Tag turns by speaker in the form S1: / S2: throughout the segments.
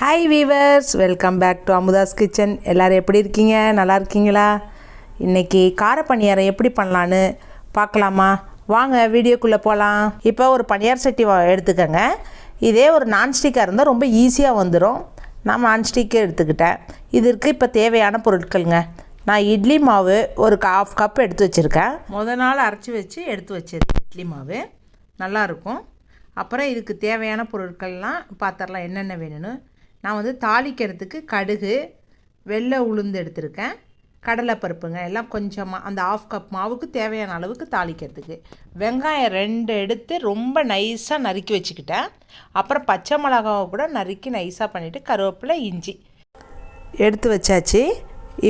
S1: Hi viewers, welcome back to Amudha's kitchen. எல்லோரும் எப்படி இருக்கீங்க? நல்லா இருக்கீங்களா? இன்றைக்கி கார பணியாரம் எப்படி பண்ணலான்னு பார்க்கலாமா? வாங்க வீடியோக்குள்ளே போகலாம். இப்போ ஒரு பணியார சட்டி எடுத்துக்கோங்க. இதே ஒரு நான்ஸ்டிக்காக இருந்தால் ரொம்ப ஈஸியாக வந்துடும். நான் நான்ஸ்டிக்கே எடுத்துக்கிட்டேன். இதற்கு இப்போ தேவையான பொருட்களுங்க. நான் இட்லி மாவு ஒரு 1/2 கப் எடுத்து வச்சுருக்கேன். நாள் அரைச்சி வச்சு எடுத்து வச்சது இட்லி மாவு நல்லாயிருக்கும். அப்புறம் இதுக்கு தேவையான பொருட்கள்லாம் பார்த்துடலாம் என்னென்ன வேணும்னு. நான் தாளிக்கிறதுக்கு கடுகு, வெள்ளை உளுந்து எடுத்திருக்கேன், கடலைப்பருப்புங்க எல்லாம் கொஞ்சமாக அந்த 1/2 கப் மாவுக்கு தேவையான அளவுக்கு தாளிக்கிறதுக்கு. வெங்காயம் 2 எடுத்து ரொம்ப நைஸாக நறுக்கி வச்சுக்கிட்டேன். அப்புறம் பச்சை மிளகாவை கூட நறுக்கி நைஸாக பண்ணிவிட்டு கருவேப்பிலை, இஞ்சி எடுத்து வச்சாச்சு.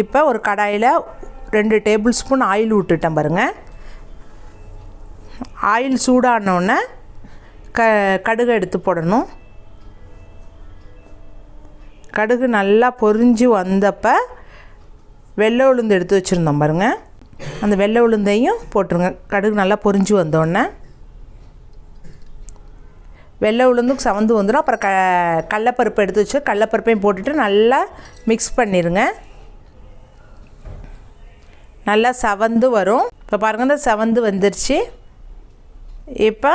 S1: இப்போ ஒரு கடாயில் 2 டேபிள் ஸ்பூன் ஆயில் விட்டுட்டேன் பாருங்கள். ஆயில் சூடானோடனே கடுகு எடுத்து போடணும். கடுகு நல்லா பொரிஞ்சு வந்தப்போ வெள்ளை உளுந்து எடுத்து வச்சுருந்தோம் பாருங்கள். அந்த வெள்ளை உளுந்தையும் போட்டுருங்க. கடுகு நல்லா பொரிஞ்சு வந்தோடனே வெள்ளை உளுந்தும் சவந்து வந்துடும். அப்புறம் கடலைப்பருப்பு எடுத்து வச்சு கடலைப்பருப்பையும் போட்டுட்டு நல்லா மிக்ஸ் பண்ணிடுங்க. நல்லா சவந்து வரும். இப்போ பாருங்கள், இந்த சவந்து வந்துருச்சு. இப்போ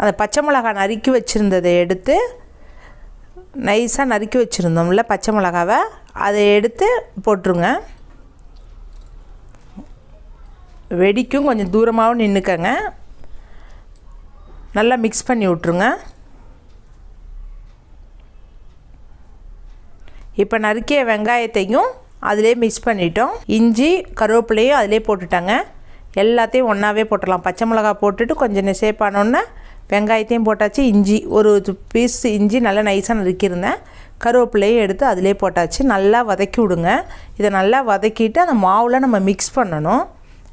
S1: அந்த பச்சை மிளகாய் நறுக்கி வச்சுருந்ததை எடுத்து நைஸாக நறுக்கி வச்சுருந்தோம்ல பச்சை மிளகாவை, அதை எடுத்து போட்டுருங்க. வெடிக்கும், கொஞ்சம் தூரமாகவும் நின்றுக்கங்க. நல்லா மிக்ஸ் பண்ணி விட்ருங்க. இப்போ நறுக்கிய வெங்காயத்தையும் அதிலே மிக்ஸ் பண்ணிட்டோம். இஞ்சி கருவேப்பிலையும் அதிலே போட்டுட்டாங்க. எல்லாத்தையும் ஒன்றாவே போட்டுடலாம். பச்சை மிளகா போட்டுட்டு கொஞ்சம் சேப்பானோன்னே வெங்காயத்தையும் போட்டாச்சு. இஞ்சி ஒரு பீஸ் இஞ்சி நல்லா நைஸாக நறுக்கியிருந்தேன். கருவேப்பிலையும் எடுத்து அதிலே போட்டாச்சு. நல்லா வதக்கி விடுங்க. இதை நல்லா வதக்கிட்டு அந்த மாவில் நம்ம மிக்ஸ் பண்ணணும்.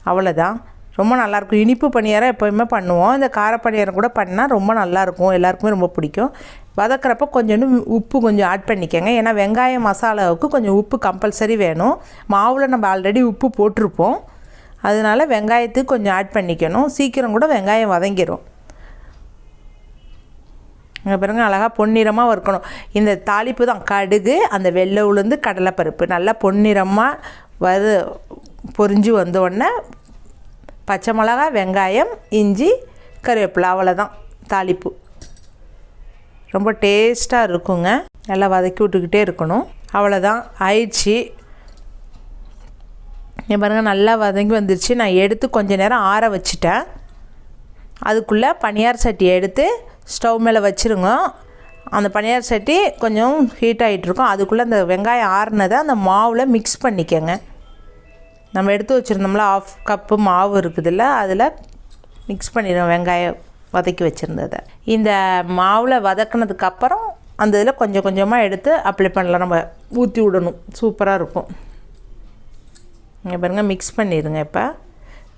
S1: அவ்வளோதான். ரொம்ப நல்லாயிருக்கும். இனிப்பு பணியாரம் எப்போயுமே பண்ணுவோம். இந்த கார பணியாரம் கூட பண்ணால் ரொம்ப நல்லாயிருக்கும். எல்லாருக்குமே ரொம்ப பிடிக்கும். வதக்கிறப்ப கொஞ்சோண்டு உப்பு கொஞ்சம் ஆட் பண்ணிக்கோங்க. ஏன்னா வெங்காயம் மசாலாவுக்கு கொஞ்சம் உப்பு கம்பல்சரி வேணும். மாவில் நம்ம ஆல்ரெடி உப்பு போட்டிருப்போம். அதனால் வெங்காயத்துக்கு கொஞ்சம் ஆட் பண்ணிக்கணும். சீக்கிரம் கூட வெங்காயம் வதங்கிடும். இங்கே பாருங்கள், அழகாக பொன்னிறமாக வறுக்கணும். இந்த தாளிப்பு தான் கடுகு, அந்த வெள்ளை உளுந்து, கடலைப்பருப்பு நல்லா பொன்னிறமாக பொரிஞ்சு வந்தோடனே பச்சை மிளகா, வெங்காயம், இஞ்சி, கருவேப்பிலை, அவ்வளோதான் தாளிப்பு. ரொம்ப டேஸ்ட்டாக இருக்குங்க. நல்லா வதக்கி விட்டுக்கிட்டே இருக்கணும். அவ்வளோதான், ஆயிடுச்சு. இங்கே பாருங்கள், நல்லா வதங்கி வந்துருச்சு. நான் எடுத்து கொஞ்சம் நேரம் ஆற வச்சுட்டேன். அதுக்குள்ளே பனியார சட்டியை எடுத்து ஸ்டவ் மேலே வச்சுருங்க. அந்த பனியார சட்டி கொஞ்சம் ஹீட் ஆகிட்ருக்கும். அதுக்குள்ளே அந்த வெங்காயம் ஆறுனதை அந்த மாவில் மிக்ஸ் பண்ணிக்கோங்க. நம்ம எடுத்து வச்சுருந்தோம்ல 1/2 கப்பு மாவு இருக்குதுல்ல, அதில் மிக்ஸ் பண்ணிடுவோம் வெங்காயம் வதக்கி வச்சுருந்ததை. இந்த மாவில் வதக்கினதுக்கப்புறம் அந்த இதில் கொஞ்சம் கொஞ்சமாக எடுத்து அப்ளை பண்ணலாம். நம்ம ஊற்றி விடணும். சூப்பராக இருக்கும். இங்கே பாருங்கள், மிக்ஸ் பண்ணிடுங்க. இப்போ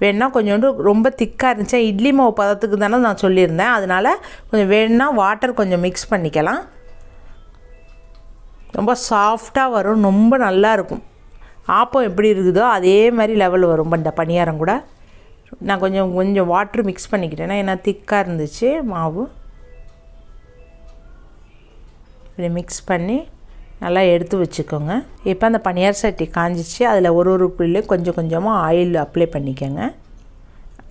S1: வேணுன்னா கொஞ்சோண்டு ரொம்ப திக்காக இருந்துச்சா, இட்லி மாவு பதத்துக்கு தானே நான் சொல்லியிருந்தேன். அதனால் கொஞ்சம் வேணுன்னா வாட்டர் கொஞ்சம் மிக்ஸ் பண்ணிக்கலாம். ரொம்ப சாஃப்டாக வரும். ரொம்ப நல்லாயிருக்கும். ஆப்பம் எப்படி இருக்குதோ அதே மாதிரி லெவல் வரும். இந்த பணியாரம் கூட நான் கொஞ்சம் வாட்டர் மிக்ஸ் பண்ணிக்கிட்டேன்னா, ஏன்னா திக்காக இருந்துச்சு மாவு. இப்படி மிக்ஸ் பண்ணி நல்லா எடுத்து வச்சுக்கோங்க. இப்போ அந்த பனியார சட்டி காஞ்சிச்சு. அதில் ஒரு புள்ளிலையும் கொஞ்சம் கொஞ்சமாக ஆயில் அப்ளை பண்ணிக்கோங்க.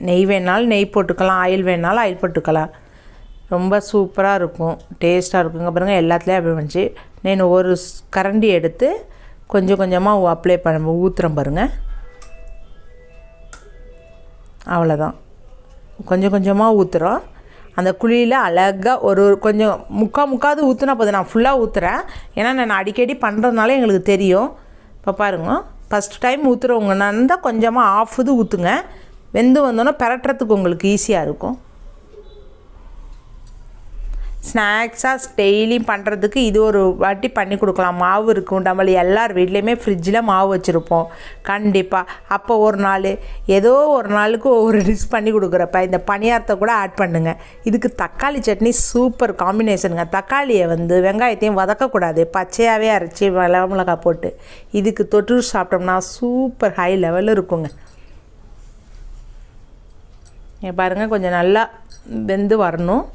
S1: நெய் வேணாலும் நெய் போட்டுக்கலாம், ஆயில் வேணாலும் ஆயில் போட்டுக்கலாம். ரொம்ப சூப்பராக இருக்கும், டேஸ்ட்டாக இருக்குங்க. பாருங்கள், எல்லாத்துலேயும் அப்ளை பண்ணிச்சு. நான் ஒரு கரண்டி எடுத்து கொஞ்சம் கொஞ்சமாக அப்ளை பண்ண ஊற்றுறேன் பாருங்கள். அவ்வளோதான், கொஞ்சம் கொஞ்சமாக ஊற்றுறோம். அந்த குழியில் அழகாக கொஞ்சம் முக்காவது ஊற்றுனா போதும். நான் ஃபுல்லாக ஊற்றுறேன், ஏன்னா நான் அடிக்கடி பண்ணுறதுனால எங்களுக்கு தெரியும். இப்போ பாருங்க, ஃபஸ்ட் டைம் ஊற்றுறவங்கன்னா இருந்தால் கொஞ்சமாக ஆஃப் ஊற்றுங்க. வெந்து வந்தோன்னா பெரட்டுறதுக்கு உங்களுக்கு ஈஸியாக இருக்கும். ஸ்நாக்ஸாக டெய்லியும் பண்ணுறதுக்கு இது ஒரு வாட்டி பண்ணி கொடுக்கலாம். மாவு இருக்கும், நம்மள எல்லார் வீட்லேயுமே ஃப்ரிட்ஜில் மாவு வச்சுருப்போம் கண்டிப்பாக. அப்போ ஒரு நாள் ஏதோ ஒரு நாளுக்கு ஒவ்வொரு டிஷ் பண்ணி கொடுக்குறப்ப இந்த பணியாரத்தை கூட ஆட் பண்ணுங்கள். இதுக்கு தக்காளி சட்னி சூப்பர் காம்பினேஷனுங்க. தக்காளியை வெங்காயத்தையும் வதக்கக்கூடாது, பச்சையாகவே அரைச்சி மிளகாய் போட்டு இதுக்கு தொட்டு சாப்பிட்டோம்னா சூப்பர் ஹை லெவலில் இருக்குங்க. பாருங்கள், கொஞ்சம் நல்லா வெந்து வரணும்.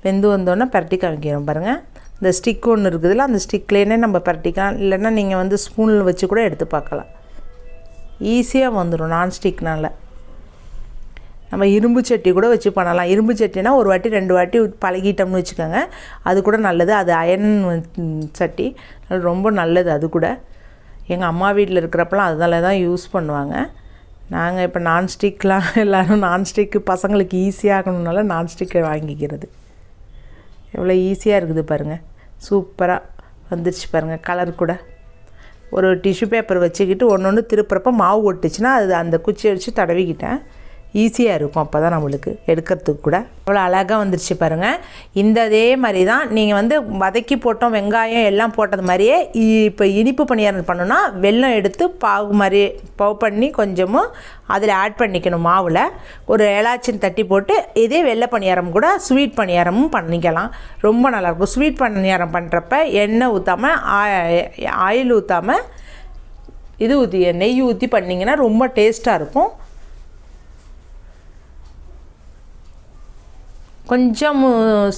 S1: வெந்து வந்தோன்னே பரட்டி காமிக்கிறோம் பாருங்கள். இந்த ஸ்டிக் ஒன்று இருக்குதுல்ல, அந்த ஸ்டிக்லேயே நம்ம பரட்டிக்கலாம். இல்லைன்னா நீங்கள் வந்து ஸ்பூனில் வச்சு கூட எடுத்து பார்க்கலாம். ஈஸியாக வந்துடும் நான்ஸ்டிக்னால். நம்ம இரும்பு சட்டி கூட வச்சு பண்ணலாம். இரும்பு சட்டினா ஒரு வாட்டி 2 வாட்டி பழகிட்டோம்னு வச்சுக்கோங்க, அது கூட நல்லது. அது அயன் சட்டி, அது ரொம்ப நல்லது. அது கூட எங்கள் அம்மா வீட்டில் இருக்கிறப்பலாம் அதனால தான் யூஸ் பண்ணுவாங்க. நாங்கள் இப்போ நான்ஸ்டிக்லாம் எல்லோரும் நான்ஸ்டிக்கு பசங்களுக்கு ஈஸியாகணுனால நான்ஸ்டிக்கை வாங்கிக்கிறது. எவ்வளோ ஈஸியாக இருக்குது பாருங்கள், சூப்பராக வந்துருச்சு பாருங்கள். கலர் கூட ஒரு டிஷ்யூ பேப்பர் வச்சுக்கிட்டு ஒன்று திருப்புறப்ப மாவு ஒட்டுச்சுன்னா அது அந்த குச்சியை வச்சு தடவிக்கிட்டேன். ஈஸியாக இருக்கும், அப்போ தான் நம்மளுக்கு எடுக்கிறதுக்கு கூட. அவ்வளோ அழகாக வந்துருச்சு பாருங்கள். இதே மாதிரி தான் நீங்கள் வந்து வதக்கி போட்டோம், வெங்காயம் எல்லாம் போட்டது மாதிரியே இப்போ இனிப்பு பணியாரம் பண்ணணுன்னா வெல்லம் எடுத்து பாவு மாதிரி பவு பண்ணி கொஞ்சமும் அதில் ஆட் பண்ணிக்கணும் மாவில். ஒரு ஏலாச்சின்னு தட்டி போட்டு இதே வெள்ளை பணியாரம் கூட ஸ்வீட் பணியாரமும் பண்ணிக்கலாம். ரொம்ப நல்லாயிருக்கும். ஸ்வீட் பணியாரம் பண்ணுறப்ப எண்ணெய் ஊற்றாமல் ஆயில் ஊற்றாமல் இது ஊற்றி நெய் ஊற்றி பண்ணிங்கன்னா ரொம்ப டேஸ்ட்டாக இருக்கும். கொஞ்சம்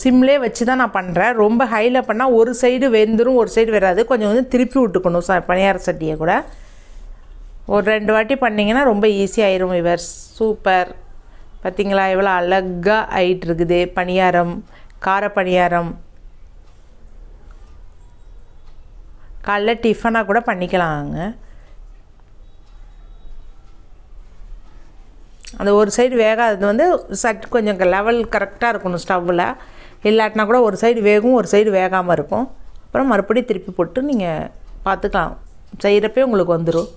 S1: சிம்லே வச்சு தான் நான் பண்ணுறேன். ரொம்ப ஹையில் பண்ணால் ஒரு சைடு வெந்துடும், ஒரு சைடு வராது. கொஞ்சம் வந்து திருப்பி விட்டுக்கணும் பணியார சட்டியை கூட. ஒரு 2 வாட்டி பண்ணிங்கன்னா ரொம்ப ஈஸியாகிடும். இவர் சூப்பர். பார்த்திங்களா எவ்வளோ அழகாக ஆகிட்டு இருக்குது பணியாரம், கார பணியாரம். காலைல டிஃபனாக கூட பண்ணிக்கலாங்க. அந்த ஒரு சைடு வேகாதது வந்து சட் கொஞ்சம் லெவல் கரெக்டாக இருக்கணும் ஸ்டவ்வில். இல்லாட்டினா கூட ஒரு சைடு வேகும், ஒரு சைடு வேகாமல் இருக்கும். அப்புறம் மறுபடியும் திருப்பி போட்டு நீங்கள் பார்த்துக்கலாம், செய்கிறப்பே உங்களுக்கு வந்துடும்.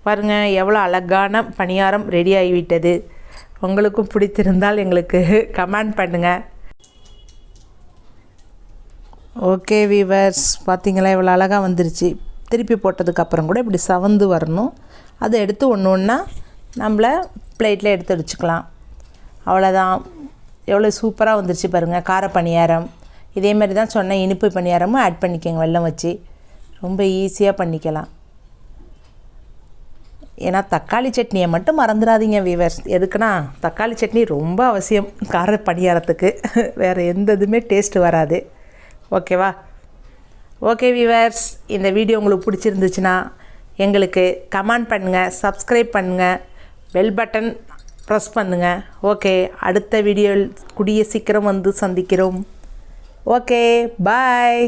S1: பாருங்கள் எவ்வளோ அழகான பணியாரம் ரெடி ஆகிவிட்டது. உங்களுக்கும் பிடித்திருந்தால் எங்களுக்கு கமெண்ட் பண்ணுங்கள். ஓகே வீவர்ஸ், பார்த்திங்களா எவ்வளோ அழகாக வந்துருச்சு. திருப்பி போட்டதுக்கப்புறம் கூட இப்படி சவந்து வரணும். அதை எடுத்து ஒன்று ஒன்றா நம்மளை பிளேட்டில் எடுத்து வச்சுக்கலாம். அவ்வளோதான். எவ்வளோ சூப்பராக வந்துருச்சு பாருங்கள் கார பணியாரம். இதே மாதிரி தான் சொன்னேன், இனிப்பு பணியாரமும் ஆட் பண்ணிக்கோங்க வெல்லம் வச்சு. ரொம்ப ஈஸியாக பண்ணிக்கலாம். ஏன்னா தக்காளி சட்னியை மட்டும் மறந்துடாதீங்க வீவர்ஸ். எதுக்குன்னா தக்காளி சட்னி ரொம்ப அவசியம் கார பணியாரத்துக்கு. வேறு எந்த இதுவுமே டேஸ்ட்டு வராது. ஓகேவா? ஓகே வீவர்ஸ், இந்த வீடியோ உங்களுக்கு பிடிச்சிருந்துச்சுன்னா எங்களுக்கு கமெண்ட் பண்ணுங்கள், சப்ஸ்கிரைப் பண்ணுங்கள், பெல் பட்டன் ப்ரெஸ் பண்ணுங்கள். ஓகே, அடுத்த வீடியோவில் கூடிய சீக்கிரம் வந்து சந்திக்கிறோம். ஓகே, பாய்.